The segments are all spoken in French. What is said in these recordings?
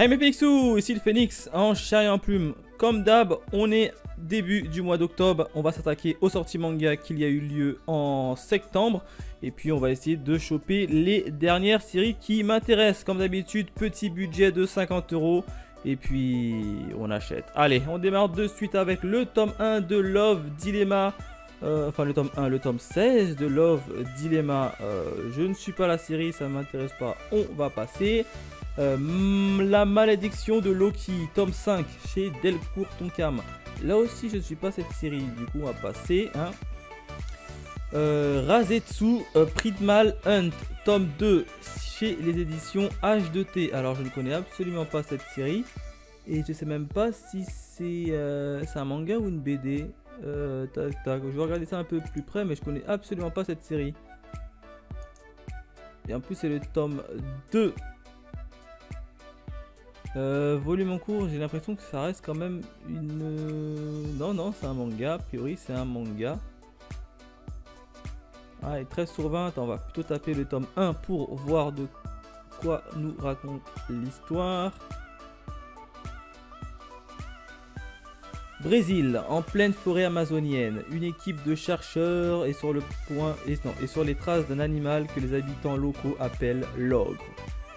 Hey mes Phoenixous, ici le Phoenix en chair et en plume. Comme d'hab, on est début du mois d'octobre. On va s'attaquer aux sorties manga qu'il y a eu lieu en septembre. Et puis on va essayer de choper les dernières séries qui m'intéressent. Comme d'habitude, petit budget de 50 €. Et puis on achète. Allez, on démarre de suite avec le tome 1 de Love Dilemma. Enfin le tome 1, le tome 16 de Love Dilemma. Je ne suis pas la série, ça ne m'intéresse pas. On va passer. La malédiction de Loki, tome 5 chez Delcourt Tonkam. Là aussi je ne suis pas cette série, du coup on va passer. Hein. Razetsu Pridmal Hunt, tome 2 chez les éditions H2T. Alors je ne connais absolument pas cette série. Et je sais même pas si c'est un manga ou une BD. Tac, tac. Je vais regarder ça un peu plus près, mais je connais absolument pas cette série. Et en plus c'est le tome 2. Volume en cours, j'ai l'impression que ça reste quand même une... Non, c'est un manga, a priori c'est un manga. Ah, et 13/20, on va plutôt taper le tome 1 pour voir de quoi nous raconte l'histoire. Brésil, en pleine forêt amazonienne, une équipe de chercheurs est sur le point est sur les traces d'un animal que les habitants locaux appellent l'ogre.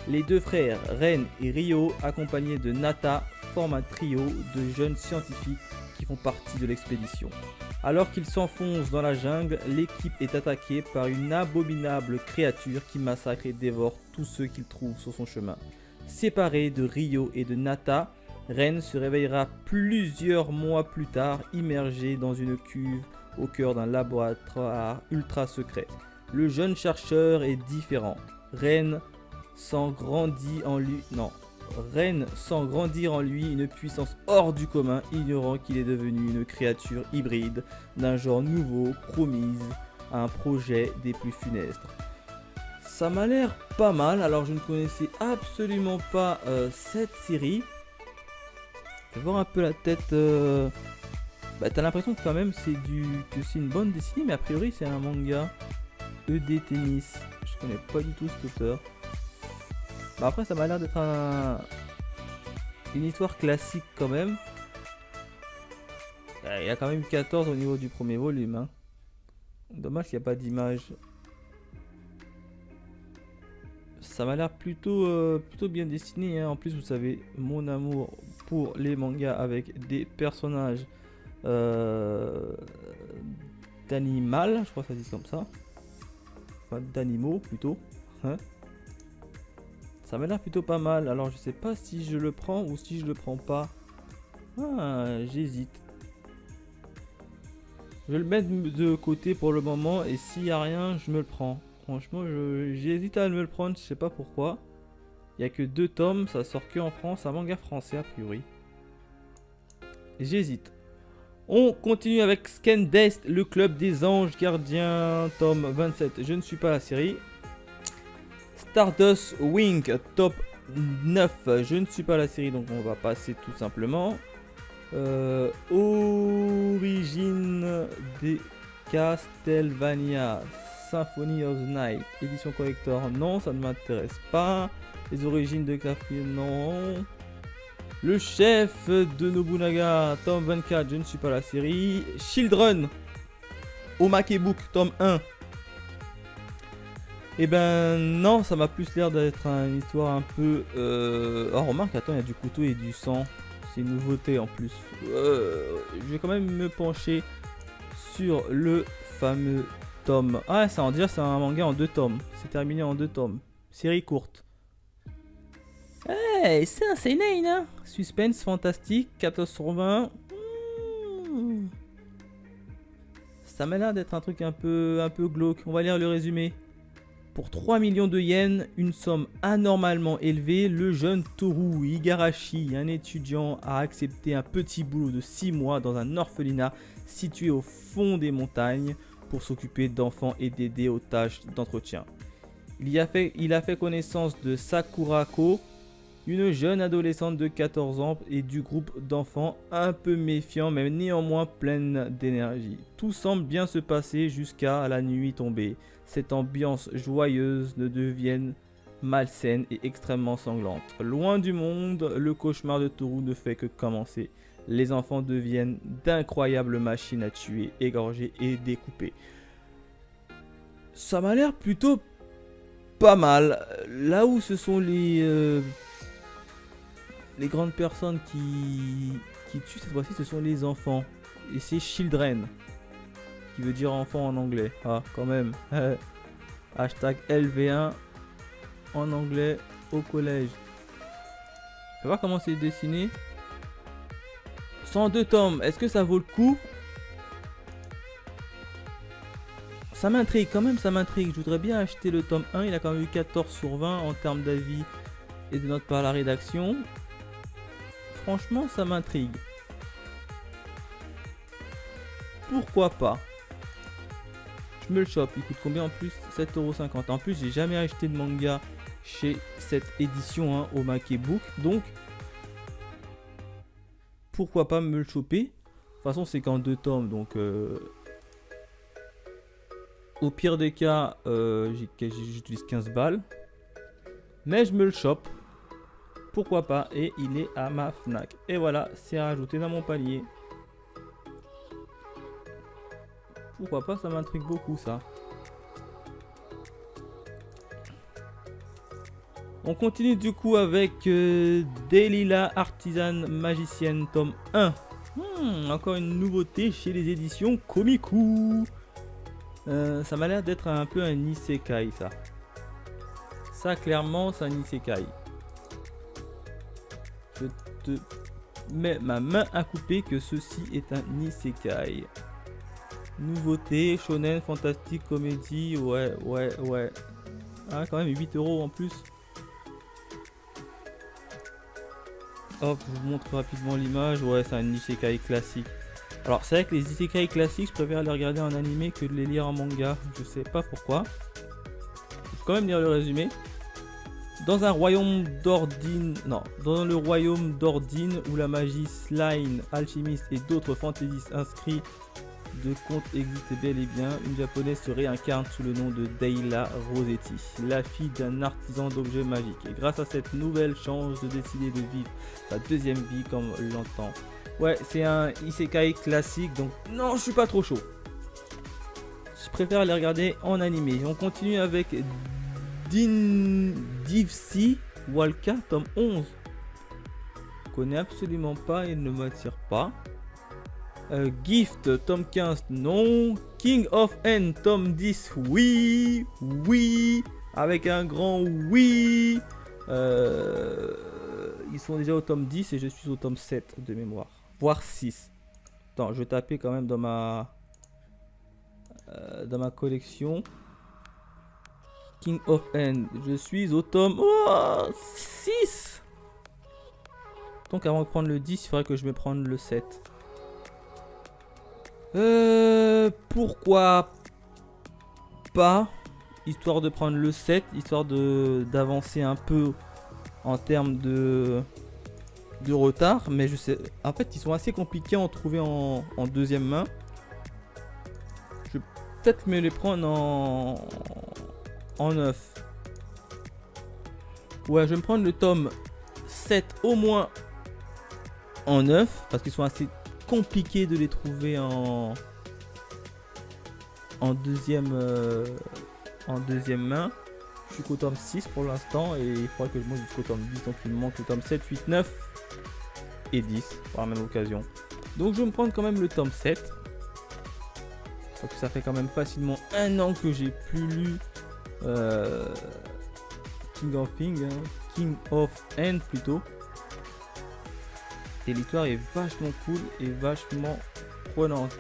Les deux frères, Ren et Ryo, accompagnés de Nata, forment un trio de jeunes scientifiques qui font partie de l'expédition. Alors qu'ils s'enfoncent dans la jungle, l'équipe est attaquée par une abominable créature qui massacre et dévore tous ceux qu'ils trouvent sur son chemin. Séparé de Ryo et de Nata, Ren se réveillera plusieurs mois plus tard, immergé dans une cuve au cœur d'un laboratoire ultra secret. Le jeune chercheur est différent. Ren sans grandir en lui une puissance hors du commun, ignorant qu'il est devenu une créature hybride d'un genre nouveau, promise à un projet des plus funestes. Ça m'a l'air pas mal, alors je ne connaissais absolument pas cette série. Je vais voir un peu la tête. T'as l'impression que quand même que c'est une bande dessinée, mais a priori c'est un manga. ED Tennis, je connais pas du tout cet auteur. Bah après ça m'a l'air d'être une histoire classique quand même. Il y a quand même 14 au niveau du premier volume. Hein. Dommage qu'il n'y a pas d'image. Ça m'a l'air plutôt bien dessiné. Hein. En plus vous savez mon amour pour les mangas avec des personnages d'animal. Je crois que ça dit comme ça. Enfin d'animaux plutôt. Hein. Ça m'a l'air plutôt pas mal, alors je sais pas si je le prends ou si je le prends pas. Ah, j'hésite. Je vais le mettre de côté pour le moment et s'il n'y a rien, je me le prends. Franchement, j'hésite à me le prendre, je sais pas pourquoi. Il n'y a que 2 tomes, ça sort que en France, un manga français a priori. J'hésite. On continue avec Skendest, le club des anges gardiens, tome 27. Je ne suis pas la série. Stardust Wing, top 9. Je ne suis pas la série, donc on va passer tout simplement. Origine des Castlevania, Symphony of the Night, édition collector. Non, ça ne m'intéresse pas. Les origines de Castlevania, non. Le chef de Nobunaga, tome 24. Je ne suis pas la série. Children, Omake Book, tome 1. Et ben non, ça m'a plus l'air d'être une histoire un peu... Oh remarque, attends, il y a du couteau et du sang. C'est une nouveauté en plus. Je vais quand même me pencher sur le fameux tome. Ah, ça en dire, c'est un manga en 2 tomes. C'est terminé en 2 tomes. Série courte. Hey, c'est un seinen, hein. Suspense fantastique, 14/20. Ça m'a l'air d'être un truc un peu glauque. On va lire le résumé. Pour 3 millions de yens, une somme anormalement élevée, le jeune Toru Igarashi, un étudiant, a accepté un petit boulot de 6 mois dans un orphelinat situé au fond des montagnes pour s'occuper d'enfants et d'aider aux tâches d'entretien. Il a fait connaissance de Sakurako, une jeune adolescente de 14 ans et du groupe d'enfants un peu méfiant mais néanmoins pleine d'énergie. Tout semble bien se passer jusqu'à la nuit tombée. Cette ambiance joyeuse ne devienne malsaine et extrêmement sanglante. Loin du monde, le cauchemar de Toru ne fait que commencer. Les enfants deviennent d'incroyables machines à tuer, égorger et découper. Ça m'a l'air plutôt pas mal. Là où ce sont les grandes personnes qui tuent cette fois-ci, ce sont les enfants. Et c'est children, qui veut dire enfant en anglais. Ah, quand même. Hashtag LV1 en anglais au collège. On va voir comment c'est dessiné. 102 tomes, est-ce que ça vaut le coup? Ça m'intrigue, quand même ça m'intrigue. Je voudrais bien acheter le tome 1, il a quand même eu 14 sur 20 en termes d'avis et de notes par la rédaction. Franchement ça m'intrigue. Pourquoi pas? Je me le chope, il coûte combien en plus? 7,50 €. En plus j'ai jamais acheté de manga chez cette édition hein, au Makebook, donc pourquoi pas me le choper? De toute façon c'est qu'en 2 tomes, donc au pire des cas j'utilise 15 balles, mais je me le chope, pourquoi pas, et il est à ma Fnac. Et voilà, c'est à rajouter dans mon panier. Pourquoi pas, ça m'intrigue beaucoup ça. On continue du coup avec Delilah, artisane magicienne, tome 1. Encore une nouveauté chez les éditions Komiku. Ça m'a l'air d'être un peu un isekai ça. Ça clairement c'est un isekai. Je te mets ma main à couper que ceci est un isekai. Nouveauté, shonen, fantastique, comédie, ouais. Ah, quand même 8 € en plus. Hop, je vous montre rapidement l'image. Ouais, c'est un isekai classique. Alors, c'est vrai que les isekai classiques, je préfère les regarder en animé que de les lire en manga. Je sais pas pourquoi. Je vais quand même lire le résumé. Dans un royaume d'Ordine, dans le royaume d'Ordine où la magie, slime, alchimiste et d'autres fantaisistes inscrits de contes existent bel et bien, une japonaise se réincarne sous le nom de Delilah Rossetti, la fille d'un artisan d'objets magiques. Et grâce à cette nouvelle chance de décider de vivre sa deuxième vie comme l'entend. Ouais, c'est un isekai classique, donc non, je suis pas trop chaud. Je préfère les regarder en animé. On continue avec Divsi Walka, tome 11. Je connais absolument pas et ne m'attire pas. Gift, tome 15, non. King of N, tome 10, oui. Avec un grand oui. Ils sont déjà au tome 10 et je suis au tome 7 de mémoire. Voire 6. Attends, je vais taper quand même dans ma collection. King of N, je suis au tome 6. Donc avant de prendre le 10, il faudrait que je me prenne le 7. Pourquoi pas, histoire de prendre le 7, histoire d'avancer un peu en termes de retard, mais je sais, en fait ils sont assez compliqués à en trouver en deuxième main. Je vais peut-être me les prendre en 9. Ouais, je vais me prendre le tome 7 au moins en 9, parce qu'ils sont assez compliqué de les trouver en deuxième main. Je suis qu'au tome 6 pour l'instant et il faudra que je monte jusqu'au tome 10, donc il me manque le tome 7, 8, 9 et 10 par la même occasion. Donc je vais me prendre quand même le tome 7. Donc ça fait quand même facilement un an que j'ai plus lu King of N plutôt. Et l'histoire est vachement cool et vachement prenante.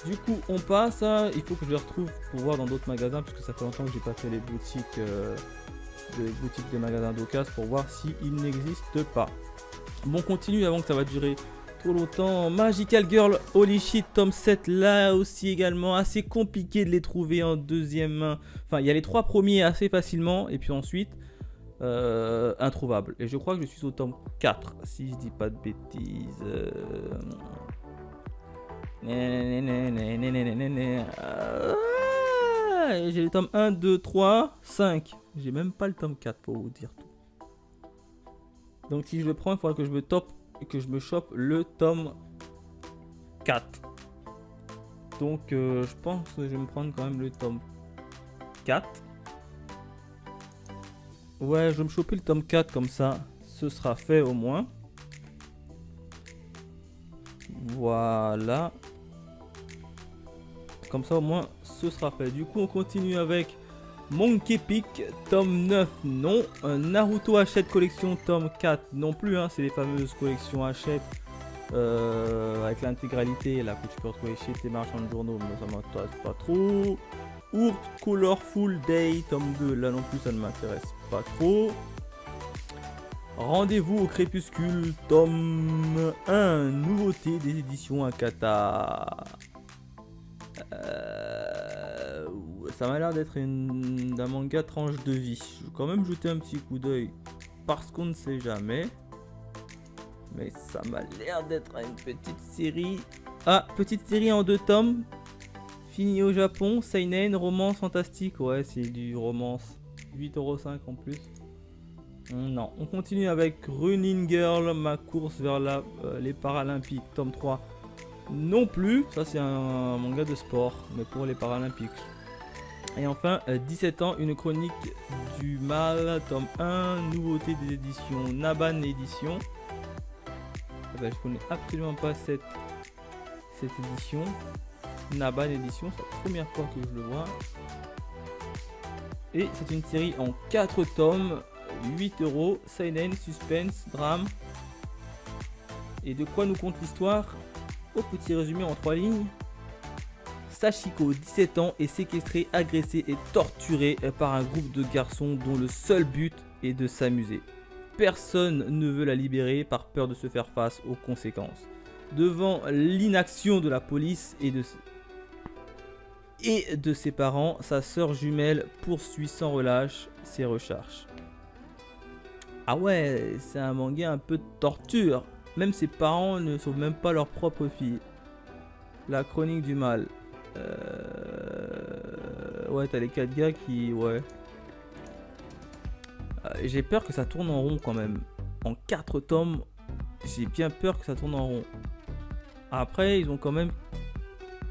Du coup, on passe à... Il faut que je les retrouve pour voir dans d'autres magasins, parce que ça fait longtemps que j'ai pas fait les boutiques des magasins d'occasion pour voir s'ils n'existent pas. Bon, on continue avant que ça va durer trop longtemps. Magical Girl Holy Shit, tome 7, là aussi également assez compliqué de les trouver en deuxième main. Enfin, il y a les 3 premiers assez facilement, et puis ensuite... introuvable, et je crois que je suis au tome 4 si je dis pas de bêtises. J'ai les tomes 1, 2, 3, 5. J'ai même pas le tome 4 pour vous dire tout. Donc si je le prends, il faudra que je me chope le tome 4. Donc je pense que je vais me prendre quand même le tome 4. Ouais, je vais me choper le tome 4 comme ça. Ce sera fait au moins. Voilà. Comme ça au moins ce sera fait. Du coup on continue avec Monkey Peak tome 9 non. Naruto Hachette collection tome 4 non plus. Hein. C'est les fameuses collections Hachette avec l'intégralité là que tu peux retrouver chez tes marchands de journaux. Mais ça m'intéresse pas trop. Urt Colorful Day tome 2 là non plus ça ne m'intéresse pas trop. Rendez-vous au crépuscule tome 1 nouveauté des éditions Akata. Ça m'a l'air d'être un manga tranche de vie. Je vais quand même jeter un petit coup d'œil parce qu'on ne sait jamais. Mais ça m'a l'air d'être une petite série. Ah, petite série en 2 tomes. Fini au Japon. Seinen, romance fantastique. Ouais, c'est du romance. 8,5€ en plus. Non, on continue avec Running Girl, ma course vers les Paralympiques, tome 3. Non plus, ça c'est un manga de sport, mais pour les Paralympiques. Et enfin, 17 ans, une chronique du mal, tome 1, nouveauté des éditions Naban édition. Ah ben, je connais absolument pas cette édition. Naban édition, c'est la première fois que je le vois. Et c'est une série en 4 tomes, 8€, seinen, suspense, drame. Et de quoi nous compte l'histoire? Au petit résumé en 3 lignes. Sachiko, 17 ans, est séquestré, agressé et torturé par un groupe de garçons dont le seul but est de s'amuser. Personne ne veut la libérer par peur de se faire face aux conséquences. Devant l'inaction de la police et de ses parents, sa sœur jumelle poursuit sans relâche ses recherches. Ah ouais, c'est un manga un peu de torture. Même ses parents ne sauvent même pas leur propre fille. La chronique du mal. Ouais, t'as les 4 gars qui... Ouais. J'ai peur que ça tourne en rond quand même. En 4 tomes, j'ai bien peur que ça tourne en rond. Après, ils ont quand même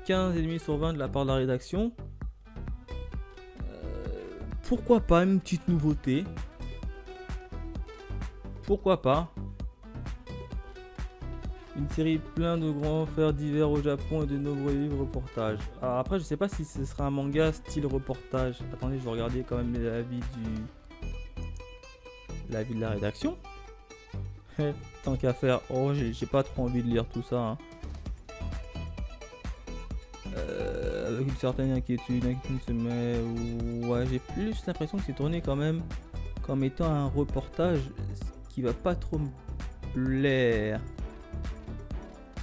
15,5 sur 20 de la part de la rédaction. Pourquoi pas une petite nouveauté? Pourquoi pas? Une série plein de grands faits divers au Japon et de nombreux livres reportages. Alors après, je sais pas si ce sera un manga style reportage. Attendez, je vais regarder quand même l'avis de la rédaction. Tant qu'à faire. Oh, j'ai pas trop envie de lire tout ça. Hein. Avec une certaine inquiétude se met. Ouais, j'ai plus l'impression que c'est tourné quand même comme étant un reportage, ce qui va pas trop me plaire.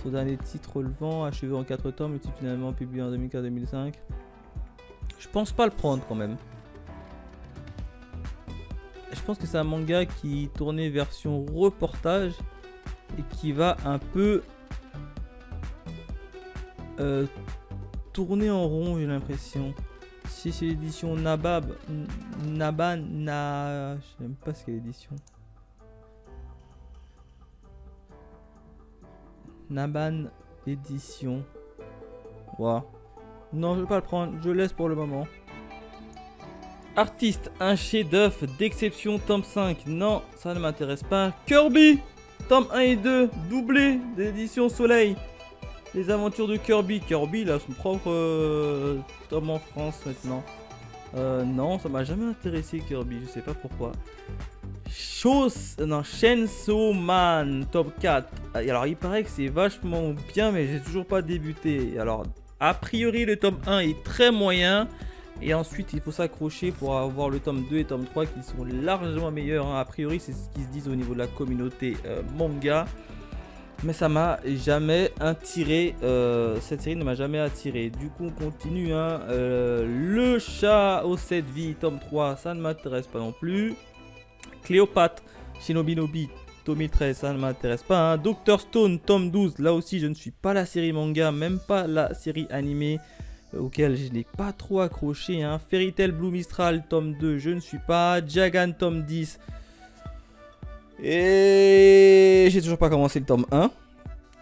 Son dernier titre relevant, achevé en 4 tomes, le titre finalement publié en 2004-2005. Je pense pas le prendre quand même. Je pense que c'est un manga qui tournait version reportage et qui va un peu tourner en rond, j'ai l'impression. Si c'est l'édition Naban, je sais même pas ce qu'est l'édition. Naban édition. Wow. Non, je vais pas le prendre, je laisse pour le moment. Artiste, un chef-d'œuvre d'exception, tome 5. Non, ça ne m'intéresse pas. Kirby, tome 1 et 2, doublé d'édition Soleil. Les aventures de Kirby. Kirby, il a son propre tome en France maintenant. Non, ça m'a jamais intéressé Kirby, je sais pas pourquoi. Chainsaw Man, top 4. Alors, il paraît que c'est vachement bien, mais j'ai toujours pas débuté. Alors, a priori, le tome 1 est très moyen. Et ensuite, il faut s'accrocher pour avoir le tome 2 et tome 3 qui sont largement meilleurs. Hein. A priori, c'est ce qu'ils se disent au niveau de la communauté manga. Mais ça m'a jamais attiré. Cette série ne m'a jamais attiré. Du coup, on continue. Hein. Le chat aux 7 vies, tome 3, ça ne m'intéresse pas non plus. Cléopâtre, Shinobi Nobi, tome 13, ça ne m'intéresse pas. Hein. Dr Stone, tome 12, là aussi, je ne suis pas la série manga, même pas la série animée. auquel je n'ai pas trop accroché. Hein. Fairy Tail Blue Mistral, tome 2, je ne suis pas. Jagan, tome 10. Et j'ai toujours pas commencé le tome 1.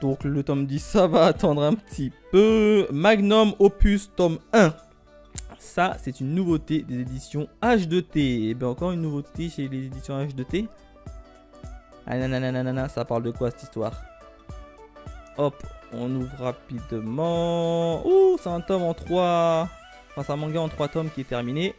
Donc le tome 10, ça va attendre un petit peu. Magnum Opus, tome 1. Ça, c'est une nouveauté des éditions H2T. Et bien encore une nouveauté chez les éditions H2T. Ah nanana, ça parle de quoi cette histoire? Hop, on ouvre rapidement. Ouh, c'est un tome en 3. Enfin, c'est un manga en 3 tomes qui est terminé.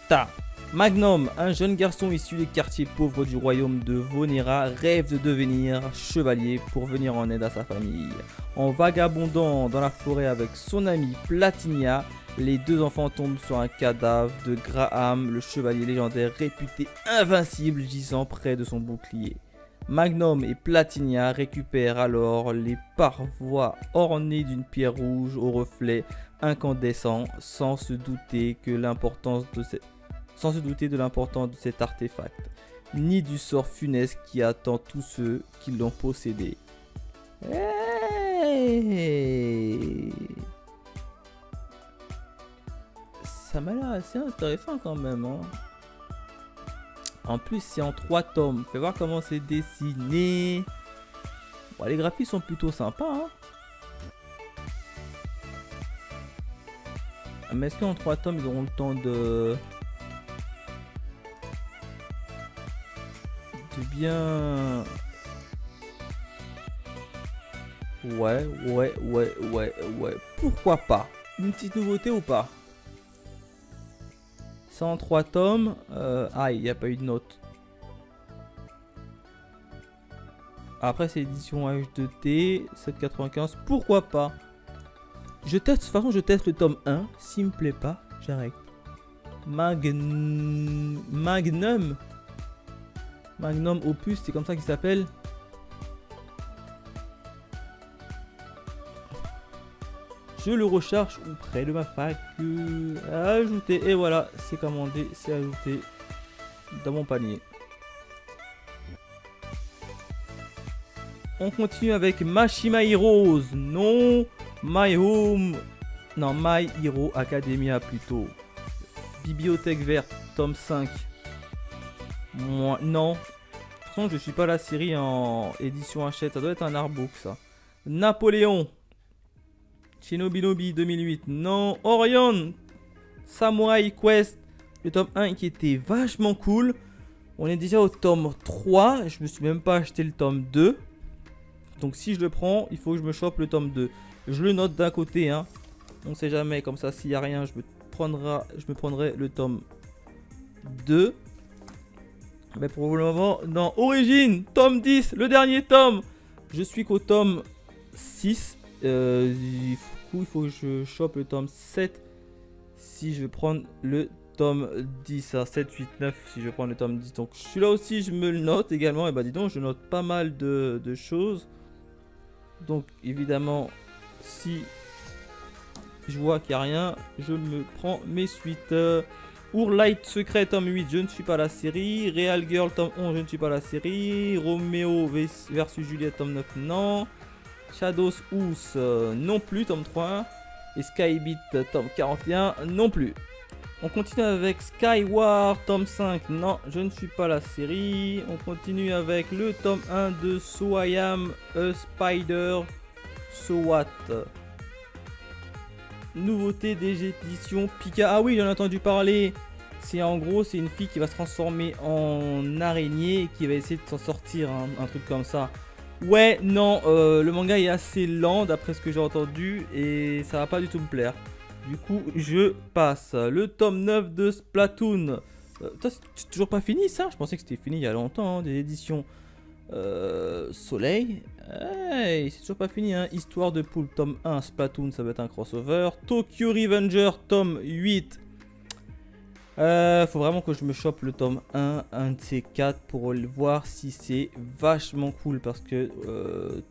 Ta. Magnum, un jeune garçon issu des quartiers pauvres du royaume de Vonera, rêve de devenir chevalier pour venir en aide à sa famille. En vagabondant dans la forêt avec son ami Platinia, les deux enfants tombent sur un cadavre de Graham, le chevalier légendaire réputé invincible gisant près de son bouclier. Magnum et Platinia récupèrent alors les parois ornées d'une pierre rouge au reflet incandescent sans se douter de l'importance de cet artefact, ni du sort funeste qui attend tous ceux qui l'ont possédé. Hey, ça m'a l'air assez intéressant quand même. Hein. En plus, c'est en 3 tomes. Fais voir comment c'est dessiné. Bon, les graphismes sont plutôt sympas. Hein. Mais est-ce qu'en 3 tomes, ils auront le temps de bien... Ouais. Pourquoi pas? Une petite nouveauté ou pas? C'est en 3 tomes. Ah, il n'y a pas eu de note. Après, c'est l'édition H2T, 7,95. Pourquoi pas? Je teste, de toute façon, je teste le tome 1. S'il me plaît pas, j'arrête. Magnum Opus, c'est comme ça qu'il s'appelle. Je le recharge auprès de ma fac. Ajouter. Et voilà, c'est commandé, c'est ajouté dans mon panier. On continue avec Mashima Heroes. Non, My Home. Non, My Hero Academia plutôt. Bibliothèque verte, tome 5. Moi, non. De toute façon, je suis pas la série en édition Hachette. Ça doit être un artbook, ça. Napoléon. Shinobi 2008. Non. Orion. Samurai Quest. Le tome 1 qui était vachement cool. On est déjà au tome 3. Je me suis même pas acheté le tome 2. Donc si je le prends, il faut que je me chope le tome 2. Je le note d'un côté. Hein. On sait jamais. Comme ça, s'il n'y a rien, je me prendrai le tome 2. Mais pour le moment, dans Origine, tome 10, le dernier tome. Je suis qu'au tome 6. Il faut que je chope le tome 7 si je veux prendre le tome 10. À 7, 8, 9 si je veux prendre le tome 10. Donc je suis là aussi, je me le note également. Et bah dis donc, je note pas mal de choses. Donc évidemment, si je vois qu'il n'y a rien, je me prends mes suites. Ourlight Secret tome 8, je ne suis pas la série. Real Girl tome 11, je ne suis pas la série. Romeo versus Juliette tome 9, non. Shadows House non plus, tome 3. Et Skybeat tome 41 non plus. On continue avec Skyward tome 5, non, je ne suis pas la série. On continue avec le tome 1 de So I Am a Spider, So What. Nouveauté des éditions Pika. Ah oui, j'en ai entendu parler. C'est en gros, c'est une fille qui va se transformer en araignée et qui va essayer de s'en sortir, hein, un truc comme ça. Ouais, non, le manga est assez lent d'après ce que j'ai entendu et ça va pas du tout me plaire. Du coup, je passe. Le tome 9 de Splatoon. C'est toujours pas fini ça? Je pensais que c'était fini il y a longtemps, hein, des éditions Soleil. Hey, c'est toujours pas fini, hein. Histoire de poule, tome 1, Splatoon, ça va être un crossover. Tokyo Revenger, tome 8. Faut vraiment que je me chope le tome 1, un de ces 4 pour voir si c'est vachement cool. Parce que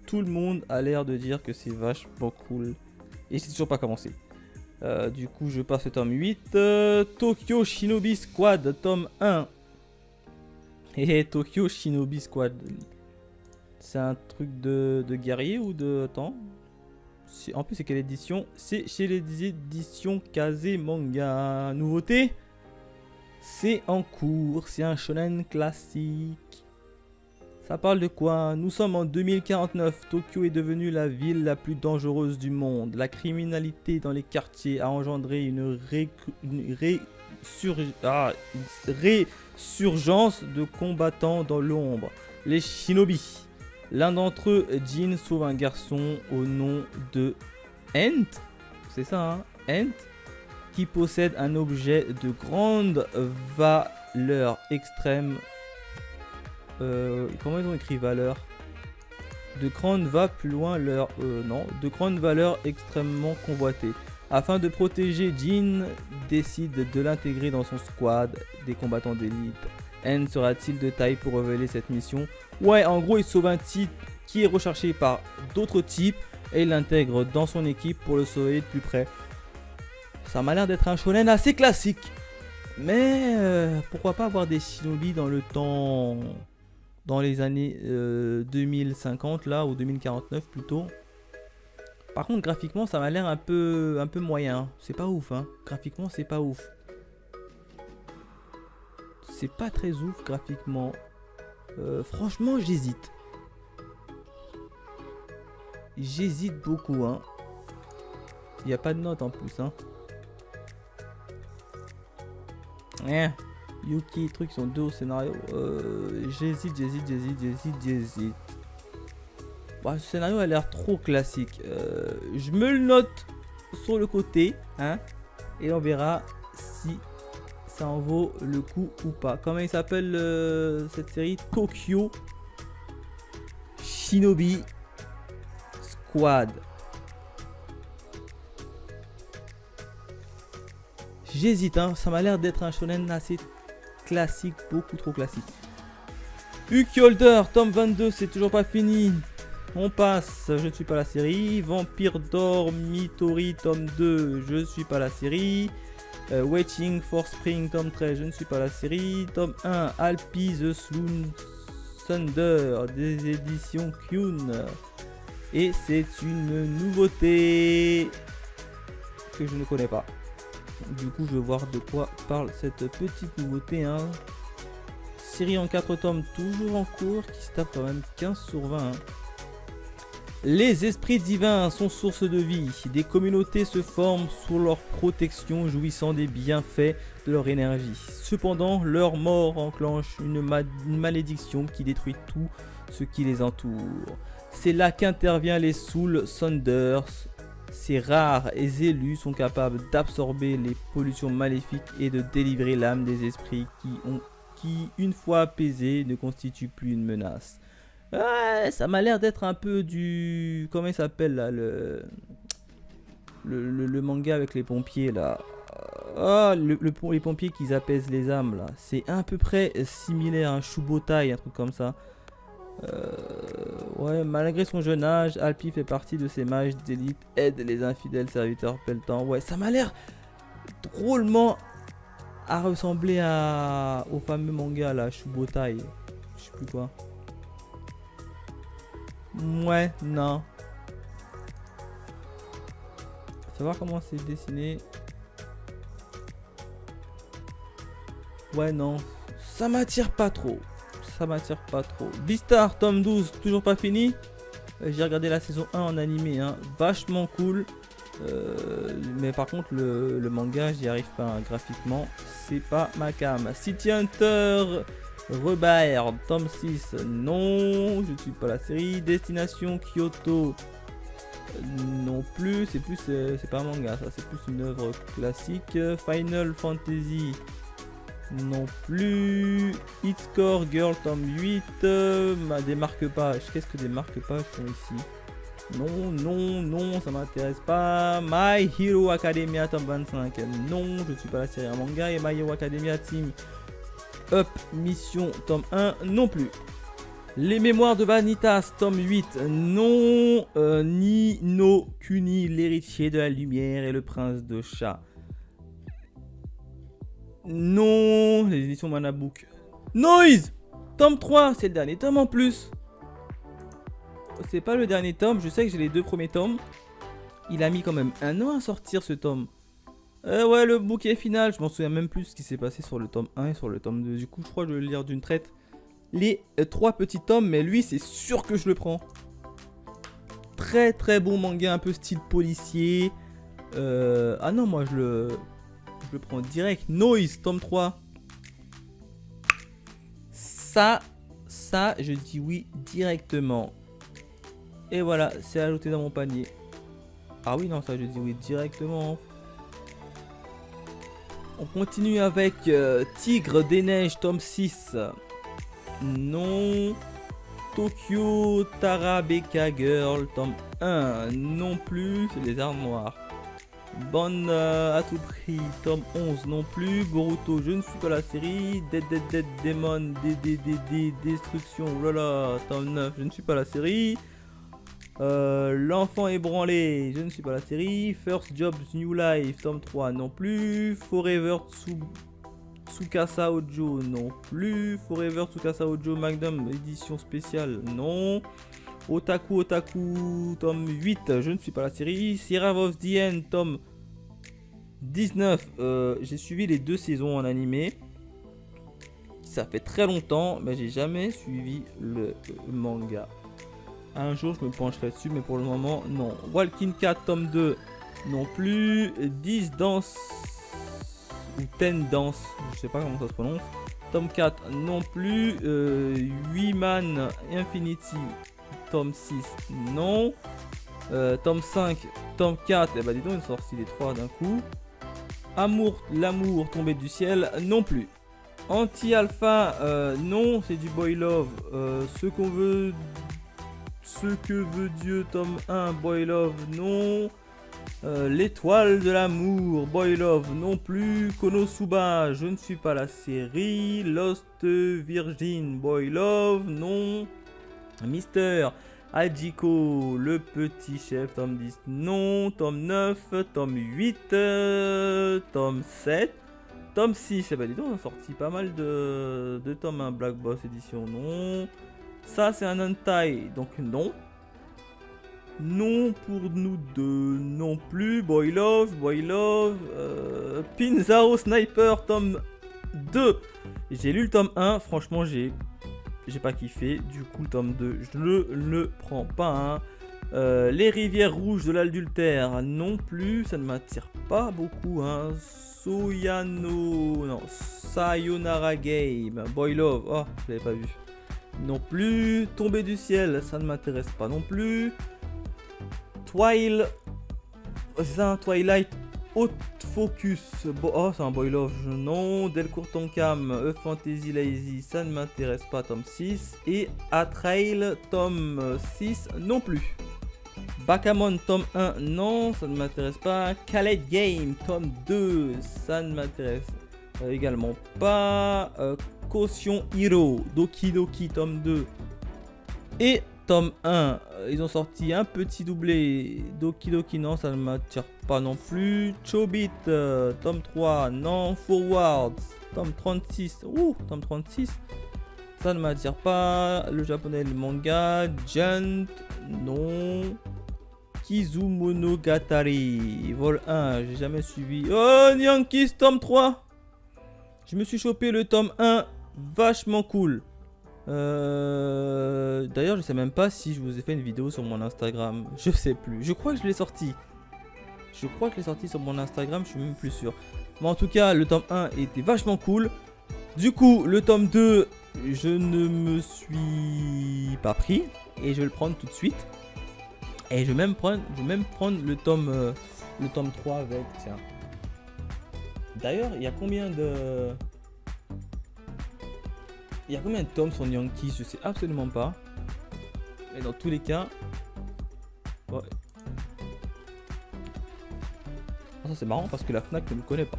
tout le monde a l'air de dire que c'est vachement cool. Et c'est toujours pas commencé. Du coup, je passe au tome 8. Tokyo Shinobi Squad, tome 1. Et Tokyo Shinobi Squad. C'est un truc de guerrier ou de... Attends. En plus, c'est quelle édition? C'est chez les éditions Kazemanga. Nouveauté? C'est en cours. C'est un shonen classique. Ça parle de quoi? Nous sommes en 2049. Tokyo est devenue la ville la plus dangereuse du monde. La criminalité dans les quartiers a engendré une résurgence de combattants dans l'ombre. Les shinobi. L'un d'entre eux, Jin, sauve un garçon au nom de Ent. C'est ça, hein? Ent. Qui possède un objet de grande valeur extrême. Comment ils ont écrit valeur? De grande va plus loin leur non, de grande valeur extrêmement convoitée. Afin de protéger, Jin décide de l'intégrer dans son squad des combattants d'élite. N sera-t-il de taille pour révéler cette mission? Ouais, en gros, il sauve un type qui est recherché par d'autres types et il l'intègre dans son équipe pour le sauver de plus près. Ça m'a l'air d'être un shonen assez classique. Mais pourquoi pas avoir des shinobi dans le temps, dans les années 2050 là, ou 2049 plutôt. Par contre, graphiquement, ça m'a l'air un peu moyen. C'est pas ouf, hein. Graphiquement, c'est pas ouf. C'est pas très ouf graphiquement. Franchement, j'hésite. J'hésite beaucoup, hein. Il n'y a pas de note en plus, hein. Yuki, trucs sont deux au scénario. J'hésite. Bon, ce scénario a l'air trop classique. Je me le note sur le côté, hein. Et on verra si ça en vaut le coup ou pas. Comment il s'appelle cette série? Tokyo Shinobi Squad. J'hésite, hein. Ça m'a l'air d'être un shonen assez classique, beaucoup trop classique. Uki Holder, tome 22, c'est toujours pas fini. On passe, je ne suis pas la série. Vampire Dormitory, tome 2, je ne suis pas la série. Waiting for Spring, tome 13, je ne suis pas la série. Tome 1, Alpi the Sloon Thunder, des éditions Kyun. Et c'est une nouveauté que je ne connais pas. Du coup, je vais voir de quoi parle cette petite nouveauté, hein. Série en 4 tomes, toujours en cours, qui se tape quand même 15 sur 20. Hein. Les esprits divins sont source de vie. Des communautés se forment sous leur protection, jouissant des bienfaits de leur énergie. Cependant, leur mort enclenche une malédiction qui détruit tout ce qui les entoure. C'est là qu'intervient les Soul Thunders. Ces rares et élus sont capables d'absorber les pollutions maléfiques et de délivrer l'âme des esprits qui, une fois apaisés, ne constituent plus une menace. Ouais, ça m'a l'air d'être un peu du... Comment il s'appelle là, le manga avec les pompiers là. Ah, les pompiers qui apaisent les âmes là. C'est à peu près similaire à un Shubotai, un truc comme ça. Ouais, malgré son jeune âge, Alpi fait partie de ces mages d'élite, aide les infidèles serviteurs pelletants. Ouais, ça m'a l'air drôlement à ressembler au fameux manga là, Shubotai. Je sais plus quoi. Ouais, non. Faut voir comment c'est dessiné. Ouais, non. Ça m'attire pas trop. Ça m'attire pas trop. Beastar, tome 12, toujours pas fini. J'ai regardé la saison 1 en animé, hein. Vachement cool. Mais par contre, le manga, j'y arrive pas, hein. Graphiquement. C'est pas ma cam. City Hunter Rebirth, tome 6. Non, je ne suis pas la série. Destination Kyoto. Non plus. C'est pas un manga, ça. C'est plus une œuvre classique. Final Fantasy. Non plus. Hitscore Girl tome 8. Des marque-pages. Qu'est-ce que des marque-pages sont ici? Non, ça m'intéresse pas. My Hero Academia tome 25. Non, je ne suis pas la série en manga. Et My Hero Academia Team Up Mission tome 1. Non plus. Les mémoires de Vanitas tome 8. Non. Ni no Kuni, l'héritier de la lumière et le prince de chat. Non, les éditions Manabook. Noise tome 3, c'est le dernier tome en plus. C'est pas le dernier tome, je sais que j'ai les deux premiers tomes. Il a mis quand même un an à sortir ce tome. Ouais, le bouquet final. Je m'en souviens même plus ce qui s'est passé sur le tome 1 et sur le tome 2. Du coup, je crois que je vais le lire d'une traite. Les 3 petits tomes, mais lui, c'est sûr que je le prends. Très très bon manga, un peu style policier. Ah non, moi je le prends direct. Noise, tome 3. Ça, je dis oui directement. Et voilà, c'est ajouté dans mon panier. Ah oui, non, ça, je dis oui directement. On continue avec Tigre des Neiges, tome 6. Non. Tokyo Tarabeka Girl, tome 1. Non plus, c'est les armoires. Bonne à tout prix, tome 11 non plus. Boruto, je ne suis pas la série. Dead Demon, Destruction, oulala, tome 9, je ne suis pas la série. L'enfant ébranlé, je ne suis pas la série. First Jobs New Life, tome 3 non plus. Forever Tsukasa Ojo non plus. Forever Tsukasa Ojo Magnum édition spéciale non. Otaku, tome 8, je ne suis pas la série. Sierra of the End, tome 19. J'ai suivi les 2 saisons en animé. Ça fait très longtemps, mais j'ai jamais suivi le manga. Un jour, je me pencherai dessus, mais pour le moment, non. Walking Cat, tome 2, non plus. 10 danses ou 10 danses, je sais pas comment ça se prononce. Tome 4, non plus. 8 Man Infinity, tome 6, non. Tome 5, tome 4, et bah dis donc, ils sont sortis les 3 d'un coup. Amour, l'amour tombé du ciel, non plus. Anti-alpha, non, c'est du boy love. Ce que veut Dieu, tome 1, boy love, non. L'étoile de l'amour, boy love, non plus. Konosuba, je ne suis pas la série. Lost Virgin, boy love, non. Mister Hajiko, le petit chef, tome 10, non. Tome 9, tome 8, tome 7, tome 6. Et bah dis donc, on a sorti pas mal de tomes, hein. Black Boss édition, non. Ça, c'est un hentai, donc non. Non pour nous deux, non plus. Boy Love. Pinzao Sniper, tome 2. J'ai lu le tome 1, franchement, j'ai pas kiffé. Du coup, le tome 2, je le prends pas. Hein. Les rivières rouges de l'adultère, non plus. Ça ne m'attire pas beaucoup. Hein. Sayonara Game, Boy Love. Oh, je l'avais pas vu. Non plus. Tombée du ciel, ça ne m'intéresse pas non plus. Twilight Haute Focus. Oh, c'est un boy love. Non. Delcourt Tonkam, A Fantasy Lazy, ça ne m'intéresse pas, tome 6. Et Atrail, tome 6, non plus. Bakamon, tome 1, non, ça ne m'intéresse pas. Khaled Game, tome 2, ça ne m'intéresse également pas. Caution Hero, Doki Doki, tome 2. Et tome 1, ils ont sorti un petit doublé. Doki Doki, non, ça ne m'attire pas non plus. Chobit, tome 3, non. Forward, tome 36. Tome 36. Ça ne m'attire pas. Le japonais, le manga. Junt, non. Kizumonogatari, vol 1, j'ai jamais suivi. Oh, Nyankis, tome 3. Je me suis chopé le tome 1, vachement cool. D'ailleurs, je sais même pas si je vous ai fait une vidéo sur mon Instagram. Je sais plus. Je crois que je l'ai sorti. Sur mon Instagram, je suis même plus sûr. Mais en tout cas, le tome 1 était vachement cool. Du coup, le tome 2, je ne me suis pas pris. Et je vais le prendre tout de suite. Et je vais même prendre le tome 3 avec. Tiens. D'ailleurs, il y a combien de tomes sur Yankees? Je sais absolument pas. Mais dans tous les cas. Ouais. Ça c'est marrant parce que la Fnac ne me connaît pas.